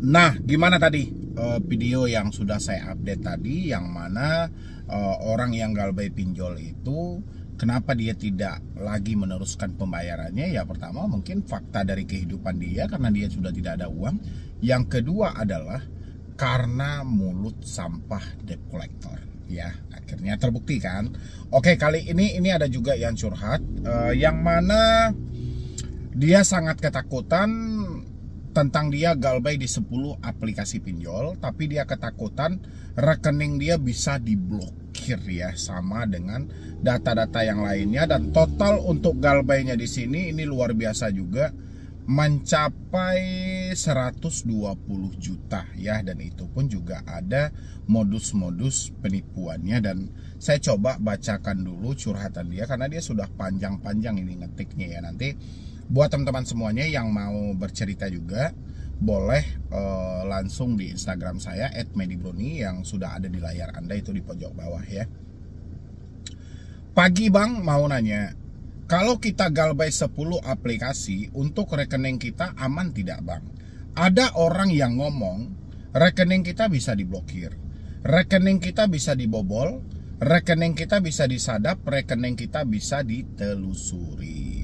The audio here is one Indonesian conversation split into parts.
Nah, gimana tadi video yang sudah saya update tadi, yang mana orang yang galbay pinjol itu kenapa dia tidak lagi meneruskan pembayarannya? Ya pertama mungkin fakta dari kehidupan dia karena dia sudah tidak ada uang. Yang kedua adalah karena mulut sampah debt collector. Ya, akhirnya terbukti kan. Oke, kali ini ada juga yang curhat yang mana dia sangat ketakutan tentang dia galbay di 10 aplikasi pinjol, tapi dia ketakutan rekening dia bisa diblokir ya, sama dengan data-data yang lainnya. Dan total untuk galbaynya di sini ini luar biasa juga, mencapai 120 juta ya, dan itu pun juga ada modus-modus penipuannya. Dan saya coba bacakan dulu curhatan dia karena dia sudah panjang-panjang ini ngetiknya ya. Nanti buat teman-teman semuanya yang mau bercerita juga boleh langsung di Instagram saya @medibroni yang sudah ada di layar Anda itu di pojok bawah ya. Pagi Bang, mau nanya, kalau kita galbay 10 aplikasi untuk rekening kita aman tidak Bang? Ada orang yang ngomong rekening kita bisa diblokir, rekening kita bisa dibobol, rekening kita bisa disadap, rekening kita bisa ditelusuri.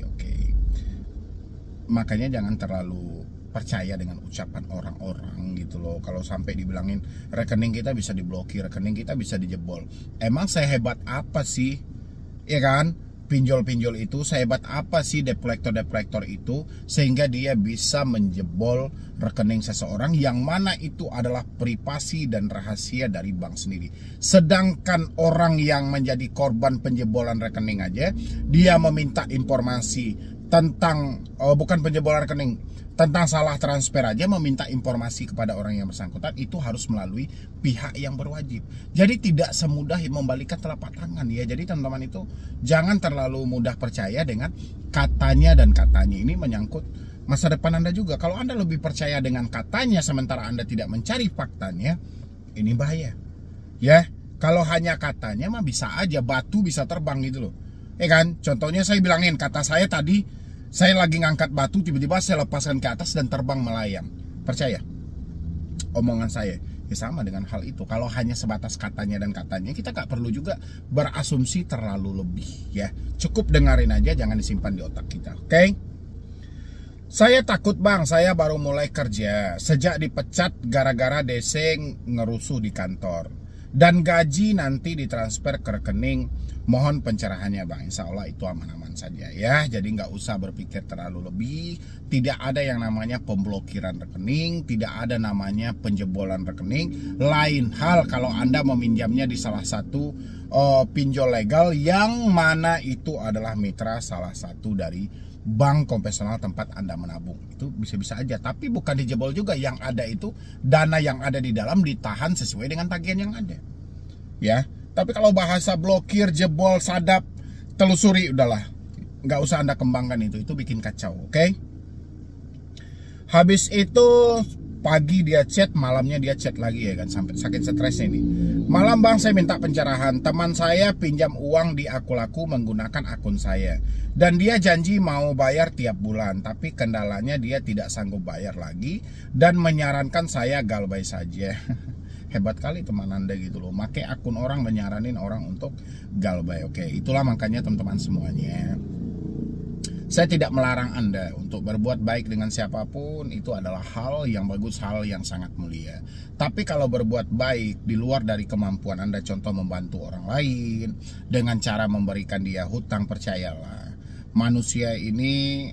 Makanya jangan terlalu percaya dengan ucapan orang-orang gitu loh. Kalau sampai dibilangin rekening kita bisa diblokir, rekening kita bisa dijebol, emang sehebat apa sih? Ya kan? Pinjol-pinjol itu sehebat apa sih, debt collector itu, sehingga dia bisa menjebol rekening seseorang yang mana itu adalah privasi dan rahasia dari bank sendiri. Sedangkan orang yang menjadi korban penjebolan rekening aja, dia meminta informasi tentang bukan penjebolan rekening, tentang salah transfer aja meminta informasi kepada orang yang bersangkutan, itu harus melalui pihak yang berwajib. Jadi tidak semudah membalikkan telapak tangan ya. Jadi teman-teman itu jangan terlalu mudah percaya dengan katanya dan katanya. Ini menyangkut masa depan Anda juga. Kalau Anda lebih percaya dengan katanya sementara Anda tidak mencari faktanya, ini bahaya. Ya, kalau hanya katanya mah bisa aja batu bisa terbang gitu loh. Ya kan? Contohnya saya bilangin, kata saya tadi, saya lagi ngangkat batu, tiba-tiba saya lepaskan ke atas dan terbang melayang. Percaya omongan saya? Ya sama dengan hal itu. Kalau hanya sebatas katanya dan katanya, kita gak perlu juga berasumsi terlalu lebih ya. Cukup dengerin aja, jangan disimpan di otak kita. Oke? Saya takut Bang, saya baru mulai kerja. Sejak dipecat gara-gara DC ngerusuh di kantor, dan gaji nanti ditransfer ke rekening. Mohon pencerahannya Bang. Insya Allah itu aman-aman saja ya. Jadi nggak usah berpikir terlalu lebih. Tidak ada yang namanya pemblokiran rekening, tidak ada namanya penjebolan rekening. Lain hal kalau Anda meminjamnya di salah satu pinjol legal yang mana itu adalah mitra salah satu dari bank konvensional tempat Anda menabung. Itu bisa-bisa aja, tapi bukan dijebol juga. Yang ada itu dana yang ada di dalam ditahan sesuai dengan tagihan yang ada ya. Tapi kalau bahasa blokir, jebol, sadap, telusuri, udahlah, nggak usah Anda kembangkan itu bikin kacau, oke? Habis itu pagi dia chat, malamnya dia chat lagi ya kan, sampai sakit stresnya ini. Malam Bang, saya minta pencerahan. Teman saya pinjam uang di Akulaku menggunakan akun saya, dan dia janji mau bayar tiap bulan, tapi kendalanya dia tidak sanggup bayar lagi dan menyarankan saya galbay saja. Hebat kali teman Anda gitu loh, make akun orang menyaranin orang untuk galbay. Oke, itulah makanya teman-teman semuanya, saya tidak melarang Anda untuk berbuat baik dengan siapapun. Itu adalah hal yang bagus, hal yang sangat mulia. Tapi kalau berbuat baik di luar dari kemampuan Anda, contoh membantu orang lain dengan cara memberikan dia hutang, percayalah, manusia ini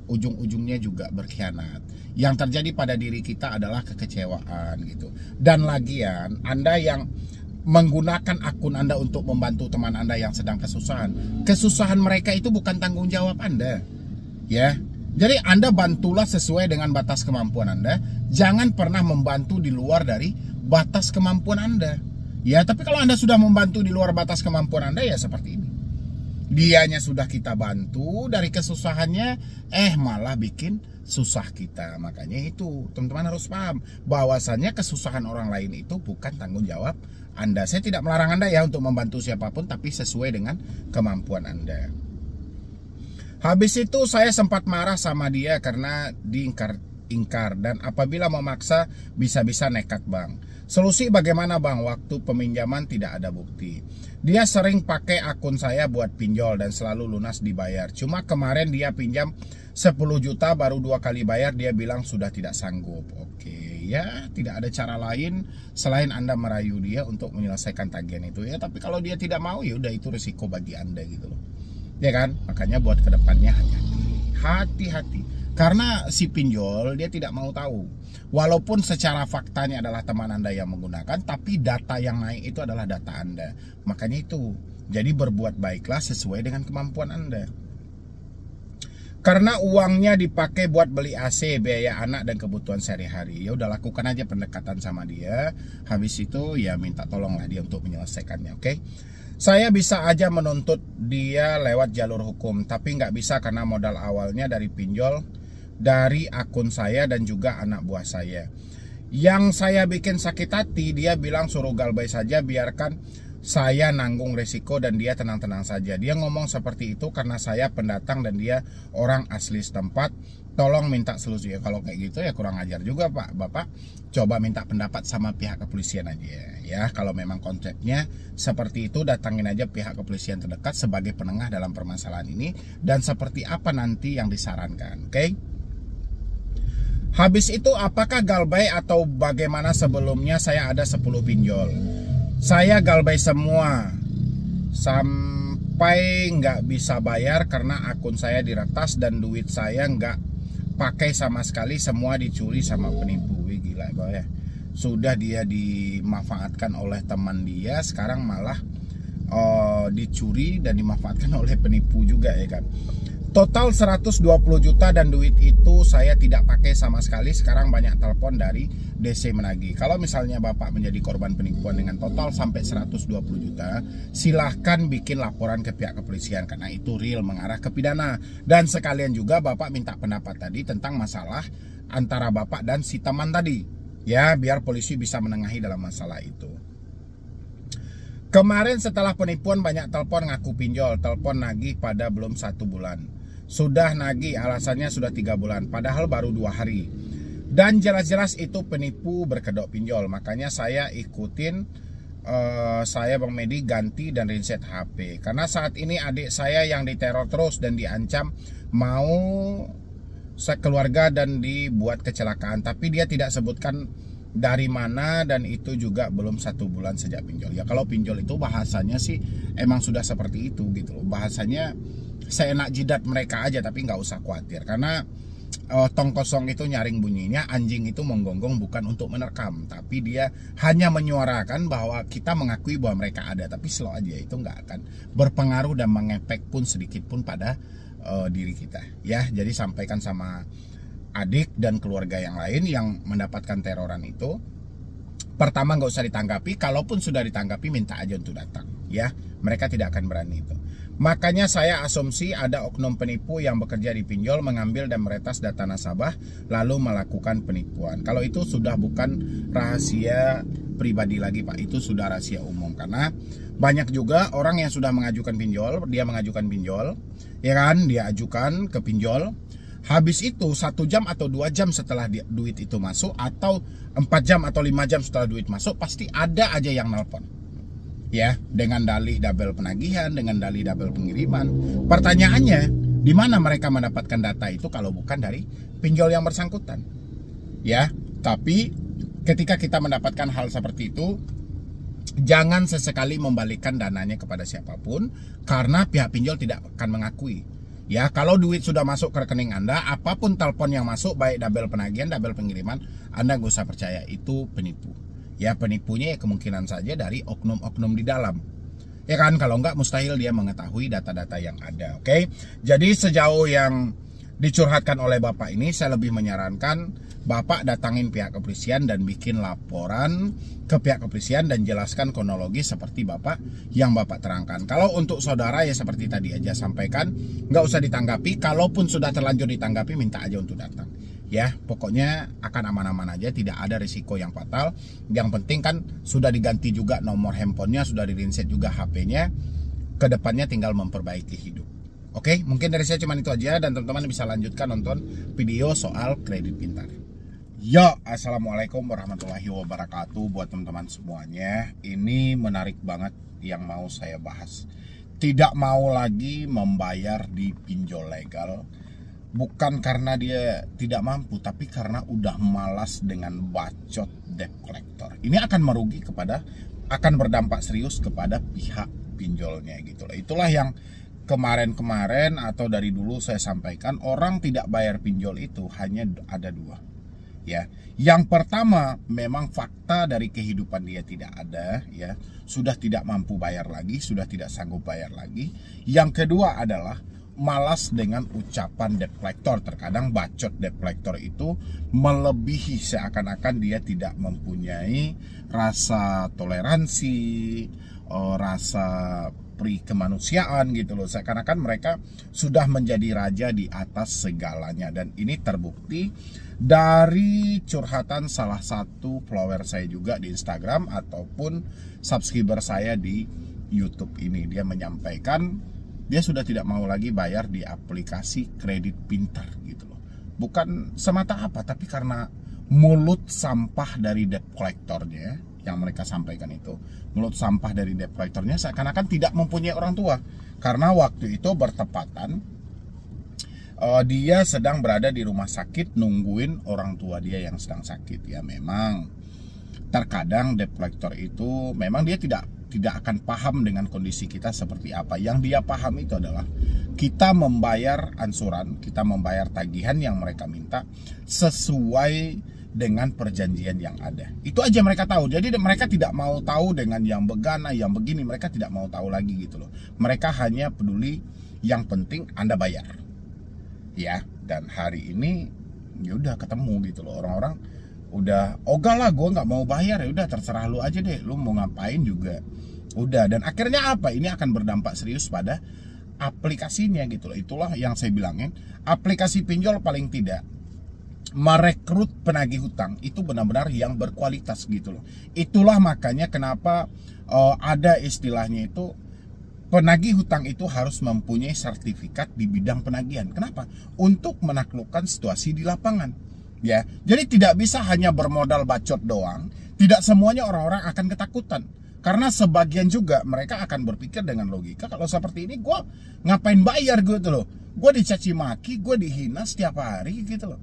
ujung-ujungnya juga berkhianat. Yang terjadi pada diri kita adalah kekecewaan gitu. Dan lagian Anda yang menggunakan akun Anda untuk membantu teman Anda yang sedang kesusahan mereka itu bukan tanggung jawab Anda ya. Jadi Anda bantulah sesuai dengan batas kemampuan Anda. Jangan pernah membantu di luar dari batas kemampuan Anda ya. Tapi kalau Anda sudah membantu di luar batas kemampuan Anda, ya seperti ini. Dianya sudah kita bantu dari kesusahannya, malah bikin susah kita. Makanya itu teman-teman harus paham bahwasannya kesusahan orang lain itu bukan tanggung jawab Anda. Saya tidak melarang Anda ya untuk membantu siapapun, tapi sesuai dengan kemampuan Anda. Habis itu saya sempat marah sama dia karena diingkar ingkar, dan apabila memaksa bisa-bisa nekat bang. Solusi bagaimana bang? Waktu peminjaman tidak ada bukti. Dia sering pakai akun saya buat pinjol dan selalu lunas dibayar. Cuma kemarin dia pinjam 10 juta baru 2 kali bayar, dia bilang sudah tidak sanggup. Oke, ya tidak ada cara lain selain Anda merayu dia untuk menyelesaikan tagihan itu ya. Tapi kalau dia tidak mau ya udah, itu risiko bagi Anda gitu loh. Ya kan? Makanya buat kedepannya hati-hati. Karena si pinjol dia tidak mau tahu. Walaupun secara faktanya adalah teman Anda yang menggunakan, tapi data yang naik itu adalah data Anda. Makanya itu, jadi berbuat baiklah sesuai dengan kemampuan Anda. Karena uangnya dipakai buat beli AC, biaya anak dan kebutuhan sehari-hari. Ya udah, lakukan aja pendekatan sama dia. Habis itu ya minta tolonglah dia untuk menyelesaikannya, oke? Saya bisa aja menuntut dia lewat jalur hukum, tapi nggak bisa karena modal awalnya dari pinjol, dari akun saya dan juga anak buah saya. Yang saya bikin sakit hati, dia bilang suruh galbay saja, biarkan saya nanggung resiko dan dia tenang-tenang saja. Dia ngomong seperti itu karena saya pendatang dan dia orang asli setempat. Tolong minta solusi. Ya, kalau kayak gitu ya kurang ajar juga Pak. Bapak coba minta pendapat sama pihak kepolisian aja ya. Kalau memang konsepnya seperti itu, datangin aja pihak kepolisian terdekat sebagai penengah dalam permasalahan ini, dan seperti apa nanti yang disarankan, oke? Habis itu apakah galbay atau bagaimana? Sebelumnya saya ada 10 pinjol. Saya galbay semua sampai nggak bisa bayar karena akun saya diretas dan duit saya nggak pakai sama sekali, semua dicuri sama penipu. Wih, gila ya. Sudah dia dimanfaatkan oleh teman dia, sekarang malah dicuri dan dimanfaatkan oleh penipu juga ya kan. Total 120 juta dan duit itu saya tidak pakai sama sekali. Sekarang banyak telepon dari DC menagih. Kalau misalnya Bapak menjadi korban penipuan dengan total sampai 120 juta, silahkan bikin laporan ke pihak kepolisian karena itu real mengarah ke pidana. Dan sekalian juga Bapak minta pendapat tadi tentang masalah antara Bapak dan si teman tadi. Ya, biar polisi bisa menengahi dalam masalah itu. Kemarin setelah penipuan banyak telepon ngaku pinjol, telepon nagih pada belum 1 bulan. Sudah nagih, alasannya sudah 3 bulan, padahal baru 2 hari. Dan jelas-jelas itu penipu berkedok pinjol. Makanya saya ikutin, saya Bang Medi ganti dan reset HP. Karena saat ini adik saya yang diteror terus dan diancam mau sekeluarga dan dibuat kecelakaan. Tapi dia tidak sebutkan dari mana, dan itu juga belum 1 bulan sejak pinjol. Ya kalau pinjol itu bahasanya sih emang sudah seperti itu gitu loh. Bahasanya seenak jidat mereka aja, tapi nggak usah khawatir. Karena tong kosong itu nyaring bunyinya, anjing itu menggonggong bukan untuk menerkam, tapi dia hanya menyuarakan bahwa kita mengakui bahwa mereka ada. Tapi slow aja, itu nggak akan berpengaruh dan mengepek pun sedikit pun pada diri kita ya. Jadi sampaikan sama adik dan keluarga yang lain yang mendapatkan teroran itu, pertama nggak usah ditanggapi. Kalaupun sudah ditanggapi, minta aja untuk datang ya. Mereka tidak akan berani itu. Makanya saya asumsi ada oknum penipu yang bekerja di pinjol, mengambil dan meretas data nasabah lalu melakukan penipuan. Kalau itu sudah bukan rahasia pribadi lagi Pak, itu sudah rahasia umum. Karena banyak juga orang yang sudah mengajukan pinjol, dia mengajukan pinjol, ya kan, dia ajukan ke pinjol. Habis itu 1 jam atau 2 jam setelah duit itu masuk, atau 4 jam atau 5 jam setelah duit masuk, pasti ada aja yang nelpon. Ya, dengan dalih double penagihan, dengan dalih double pengiriman. Pertanyaannya, di mana mereka mendapatkan data itu kalau bukan dari pinjol yang bersangkutan? Ya, tapi ketika kita mendapatkan hal seperti itu, jangan sesekali membalikkan dananya kepada siapapun, karena pihak pinjol tidak akan mengakui. Ya, kalau duit sudah masuk ke rekening Anda, apapun telepon yang masuk, baik double penagihan, double pengiriman, Anda nggak usah percaya, itu penipu. Ya, penipunya ya kemungkinan saja dari oknum-oknum di dalam. Ya kan, kalau nggak mustahil dia mengetahui data-data yang ada. Oke, jadi sejauh yang dicurhatkan oleh Bapak ini, saya lebih menyarankan Bapak datangin pihak kepolisian dan bikin laporan ke pihak kepolisian dan jelaskan kronologi seperti Bapak yang Bapak terangkan. Kalau untuk saudara ya seperti tadi aja sampaikan, nggak usah ditanggapi. Kalaupun sudah terlanjur ditanggapi, minta aja untuk datang. Ya, pokoknya akan aman-aman aja, tidak ada risiko yang fatal. Yang penting kan sudah diganti juga nomor handphonenya, sudah di-reset juga HP-nya. Kedepannya tinggal memperbaiki hidup. Oke, mungkin dari saya cuma itu aja, dan teman-teman bisa lanjutkan nonton video soal kredit pintar. Ya, assalamualaikum warahmatullahi wabarakatuh buat teman-teman semuanya. Ini menarik banget yang mau saya bahas. Tidak mau lagi membayar di pinjol legal, bukan karena dia tidak mampu, tapi karena udah malas dengan bacot debt collector. Ini akan merugi akan berdampak serius kepada pihak pinjolnya gitu loh. Itulah yang kemarin-kemarin atau dari dulu saya sampaikan, orang tidak bayar pinjol itu hanya ada dua. Ya, yang pertama memang fakta dari kehidupan dia tidak ada, ya, sudah tidak mampu bayar lagi, sudah tidak sanggup bayar lagi. Yang kedua adalah malas dengan ucapan debt collector. Terkadang bacot debt collector itu melebihi, seakan-akan dia tidak mempunyai rasa toleransi, rasa kemanusiaan gitu loh. Seakan-akan mereka sudah menjadi raja di atas segalanya, dan ini terbukti dari curhatan salah satu follower saya juga di Instagram ataupun subscriber saya di YouTube ini. Dia menyampaikan dia sudah tidak mau lagi bayar di aplikasi kredit pintar gitu loh. Bukan semata apa, tapi karena mulut sampah dari debt collectornya yang mereka sampaikan itu. Mulut sampah dari debt collectornya seakan-akan tidak mempunyai orang tua. Karena waktu itu bertepatan dia sedang berada di rumah sakit nungguin orang tua dia yang sedang sakit. Ya memang terkadang debt collector itu memang dia tidak akan paham dengan kondisi kita seperti apa. Yang dia paham itu adalah kita membayar ansuran, kita membayar tagihan yang mereka minta sesuai dengan perjanjian yang ada. Itu aja mereka tahu. Jadi mereka tidak mau tahu dengan yang begana, yang begini, mereka tidak mau tahu lagi gitu loh. Mereka hanya peduli yang penting Anda bayar. Ya, dan hari ini ya udah ketemu gitu loh. Orang-orang udah ogah lah, gue nggak mau bayar, ya udah terserah lu aja deh, lu mau ngapain juga udah. Dan akhirnya apa, ini akan berdampak serius pada aplikasinya gitu loh. Itulah yang saya bilangin, aplikasi pinjol paling tidak merekrut penagih hutang itu benar-benar yang berkualitas gitu loh. Itulah makanya kenapa ada istilahnya itu, penagih hutang itu harus mempunyai sertifikat di bidang penagihan. Kenapa? Untuk menaklukkan situasi di lapangan. Ya, jadi tidak bisa hanya bermodal bacot doang. Tidak semuanya orang-orang akan ketakutan. Karena sebagian juga mereka akan berpikir dengan logika, kalau seperti ini gue ngapain bayar gitu loh. Gue dicaci maki, gue dihina setiap hari gitu loh.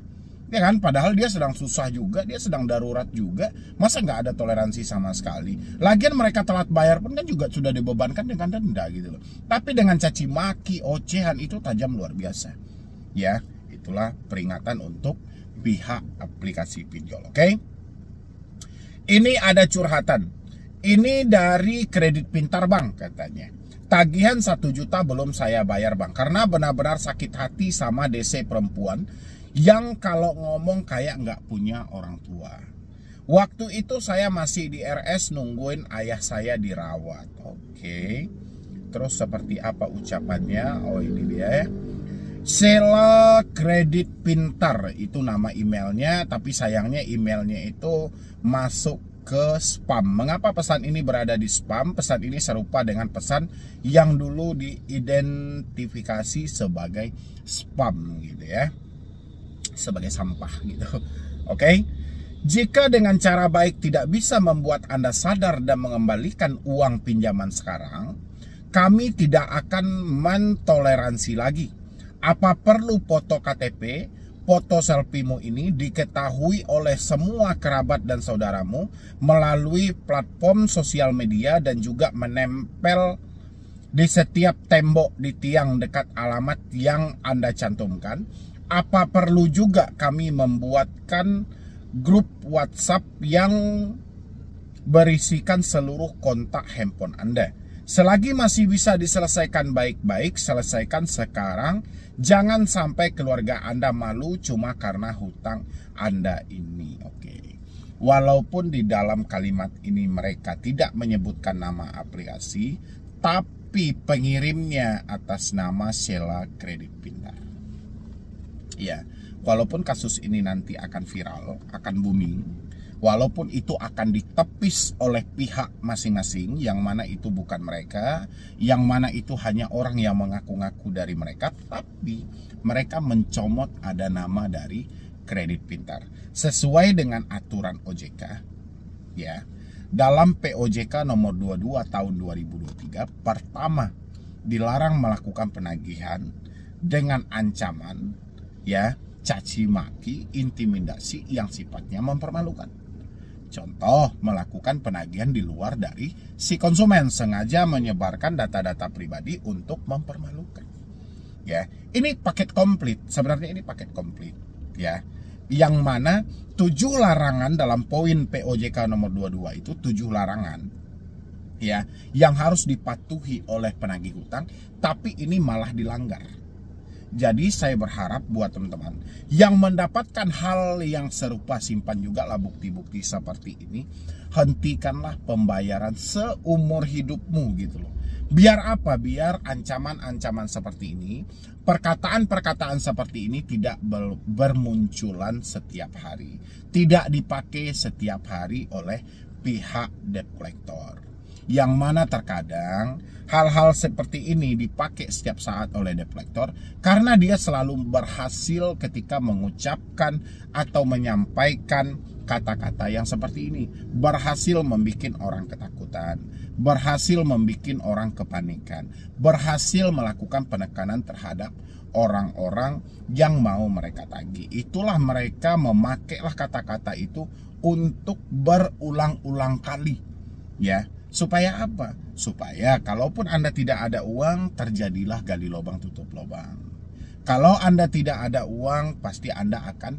Ya kan, padahal dia sedang susah juga, dia sedang darurat juga. Masa nggak ada toleransi sama sekali? Lagian mereka telat bayar pun kan juga sudah dibebankan dengan denda gitu loh. Tapi dengan caci maki, ocehan itu tajam luar biasa. Ya, itulah peringatan untuk pihak aplikasi pinjol. Oke? Ini ada curhatan. Ini dari kredit pintar bang katanya. Tagihan 1 juta belum saya bayar bang, karena benar-benar sakit hati sama DC perempuan yang kalau ngomong kayak nggak punya orang tua. Waktu itu saya masih di RS nungguin ayah saya dirawat. Oke. Terus seperti apa ucapannya? Oh ini dia ya. Sela Kredit Pintar itu nama emailnya, tapi sayangnya emailnya itu masuk ke spam. Mengapa pesan ini berada di spam? Pesan ini serupa dengan pesan yang dulu diidentifikasi sebagai spam gitu ya, sebagai sampah gitu. Oke. Jika dengan cara baik tidak bisa membuat Anda sadar dan mengembalikan uang pinjaman sekarang, kami tidak akan mentoleransi lagi. Apa perlu foto KTP, foto selfie-mu ini diketahui oleh semua kerabat dan saudaramu melalui platform sosial media dan juga menempel di setiap tembok di tiang dekat alamat yang Anda cantumkan? Apa perlu juga kami membuatkan grup WhatsApp yang berisikan seluruh kontak handphone Anda? Selagi masih bisa diselesaikan baik-baik, selesaikan sekarang. Jangan sampai keluarga Anda malu cuma karena hutang Anda ini. Oke. Walaupun di dalam kalimat ini mereka tidak menyebutkan nama aplikasi, tapi pengirimnya atas nama Sela Kredit Pintar. Ya, walaupun kasus ini nanti akan viral, akan booming, walaupun itu akan ditepis oleh pihak masing-masing, yang mana itu bukan mereka, yang mana itu hanya orang yang mengaku-ngaku dari mereka, tapi mereka mencomot ada nama dari Kredit Pintar sesuai dengan aturan OJK, ya. Dalam POJK nomor 22 tahun 2023, pertama, dilarang melakukan penagihan dengan ancaman, ya, caci maki, intimidasi yang sifatnya mempermalukan. Contoh, melakukan penagihan di luar dari si konsumen, sengaja menyebarkan data-data pribadi untuk mempermalukan. Ya, ini paket komplit. Sebenarnya ini paket komplit, ya. Yang mana 7 larangan dalam poin POJK nomor 22 itu 7 larangan, ya, yang harus dipatuhi oleh penagih hutang, tapi ini malah dilanggar. Jadi saya berharap buat teman-teman yang mendapatkan hal yang serupa, simpan juga lah bukti-bukti seperti ini. Hentikanlah pembayaran seumur hidupmu gitu loh. Biar apa? Biar ancaman-ancaman seperti ini, perkataan-perkataan seperti ini tidak bermunculan setiap hari. Tidak dipakai setiap hari oleh pihak debt collector. Yang mana terkadang hal-hal seperti ini dipakai setiap saat oleh debt collector karena dia selalu berhasil ketika mengucapkan atau menyampaikan kata-kata yang seperti ini. Berhasil membuat orang ketakutan, berhasil membuat orang kepanikan, berhasil melakukan penekanan terhadap orang-orang yang mau mereka tagih. Itulah mereka memakailah kata-kata itu untuk berulang-ulang kali, ya. Supaya apa? Supaya kalaupun Anda tidak ada uang, terjadilah gali lubang tutup lubang. Kalau Anda tidak ada uang, pasti Anda akan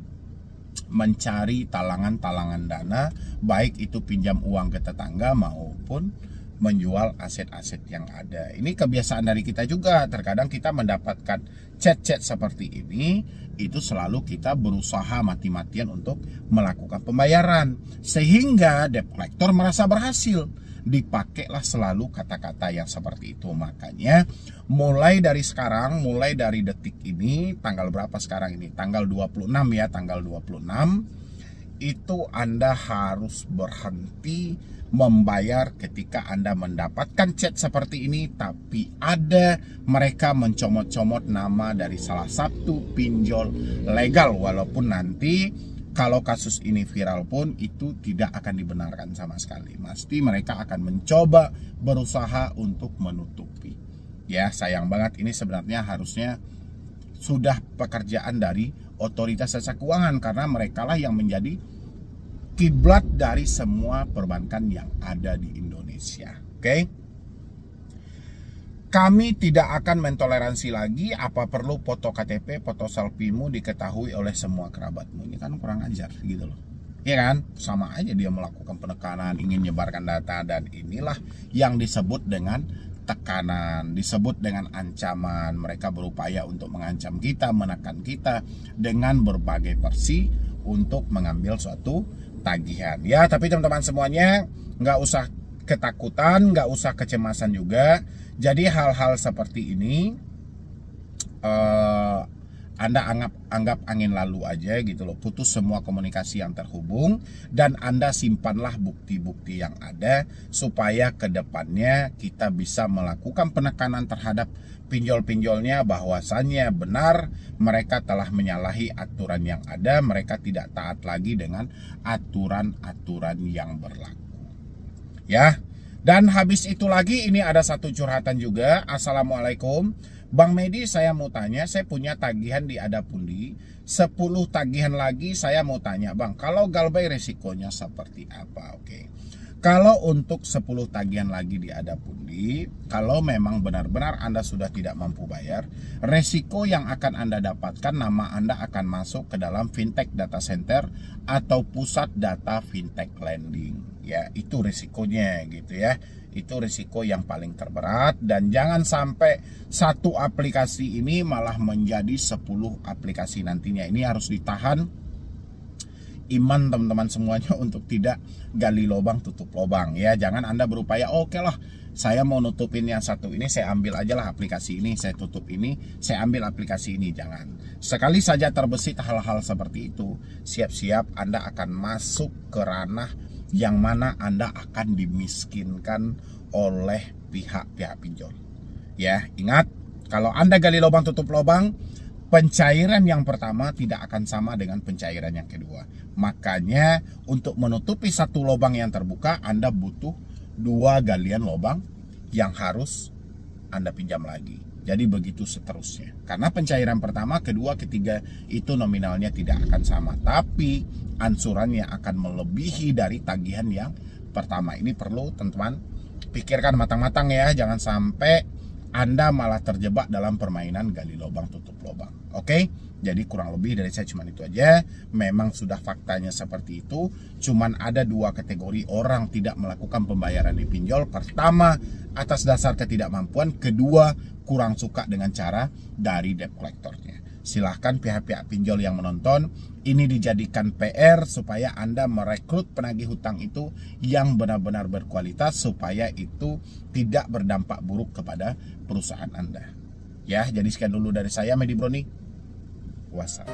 mencari talangan-talangan dana, baik itu pinjam uang ke tetangga maupun menjual aset-aset yang ada. Ini kebiasaan dari kita juga. Terkadang kita mendapatkan chat-chat seperti ini, itu selalu kita berusaha mati-matian untuk melakukan pembayaran. Sehingga debt collector merasa berhasil. Dipakailah selalu kata-kata yang seperti itu. Makanya mulai dari sekarang, mulai dari detik ini, tanggal berapa sekarang ini? Tanggal 26 ya, tanggal 26 itu Anda harus berhenti membayar ketika Anda mendapatkan chat seperti ini, tapi ada mereka mencomot-comot nama dari salah satu pinjol legal, walaupun nanti kalau kasus ini viral pun itu tidak akan dibenarkan sama sekali. Pasti mereka akan mencoba berusaha untuk menutupi. Ya, sayang banget, ini sebenarnya harusnya sudah pekerjaan dari otoritas jasa keuangan, karena mereka lah yang menjadi kiblat dari semua perbankan yang ada di Indonesia. Oke? Kami tidak akan mentoleransi lagi apa perlu foto KTP, foto selfie-mu diketahui oleh semua kerabatmu. Ini kan kurang ajar gitu loh. Ya kan? Sama aja dia melakukan penekanan, ingin menyebarkan data, dan inilah yang disebut dengan tekanan, disebut dengan ancaman. Mereka berupaya untuk mengancam kita, menekan kita dengan berbagai versi untuk mengambil suatu tagihan. Ya, tapi teman-teman semuanya nggak usah ketakutan, nggak usah kecemasan juga. Jadi hal-hal seperti ini Anda anggap angin lalu aja gitu loh. Putus semua komunikasi yang terhubung, dan Anda simpanlah bukti-bukti yang ada supaya kedepannya kita bisa melakukan penekanan terhadap pinjol-pinjolnya, bahwasannya benar mereka telah menyalahi aturan yang ada, mereka tidak taat lagi dengan aturan-aturan yang berlaku. Ya. Dan habis itu lagi, ini ada satu curhatan juga. Assalamualaikum Bang Medi, saya mau tanya, saya punya tagihan di Adapundi 10 tagihan lagi. Saya mau tanya Bang, kalau galbay resikonya seperti apa? Oke. Kalau untuk 10 tagihan lagi di Adapundi, kalau memang benar-benar Anda sudah tidak mampu bayar, resiko yang akan Anda dapatkan, nama Anda akan masuk ke dalam fintech data center atau pusat data fintech lending. Ya, itu risikonya gitu ya. Itu risiko yang paling terberat, dan jangan sampai satu aplikasi ini malah menjadi 10 aplikasi nantinya. Ini harus ditahan iman teman-teman semuanya untuk tidak gali lubang tutup lubang ya. Jangan Anda berupaya oke lah saya mau nutupin yang satu ini, saya ambil aja lah aplikasi ini, saya tutup ini, saya ambil aplikasi ini. Jangan. Sekali saja terbesit hal-hal seperti itu, siap-siap Anda akan masuk ke ranah yang mana Anda akan dimiskinkan oleh pihak-pihak pinjol. Ya, ingat, kalau Anda gali lubang tutup lubang, pencairan yang pertama tidak akan sama dengan pencairan yang kedua. Makanya untuk menutupi satu lubang yang terbuka, Anda butuh 2 galian lubang yang harus Anda pinjam lagi. Jadi begitu seterusnya. Karena pencairan pertama, kedua, ketiga itu nominalnya tidak akan sama. Tapi ansurannya akan melebihi dari tagihan yang pertama. Ini perlu teman-teman pikirkan matang-matang ya. Jangan sampai Anda malah terjebak dalam permainan gali lubang tutup lubang. Oke? Jadi kurang lebih dari saya cuma itu aja. Memang sudah faktanya seperti itu. Cuman ada 2 kategori orang tidak melakukan pembayaran di pinjol. Pertama, atas dasar ketidakmampuan. Kedua, kurang suka dengan cara dari debt collectornya. Silahkan pihak-pihak pinjol yang menonton, ini dijadikan PR supaya Anda merekrut penagih hutang itu yang benar-benar berkualitas, supaya itu tidak berdampak buruk kepada perusahaan Anda. Ya, jadi sekian dulu dari saya, Medi Broni. Wassalam.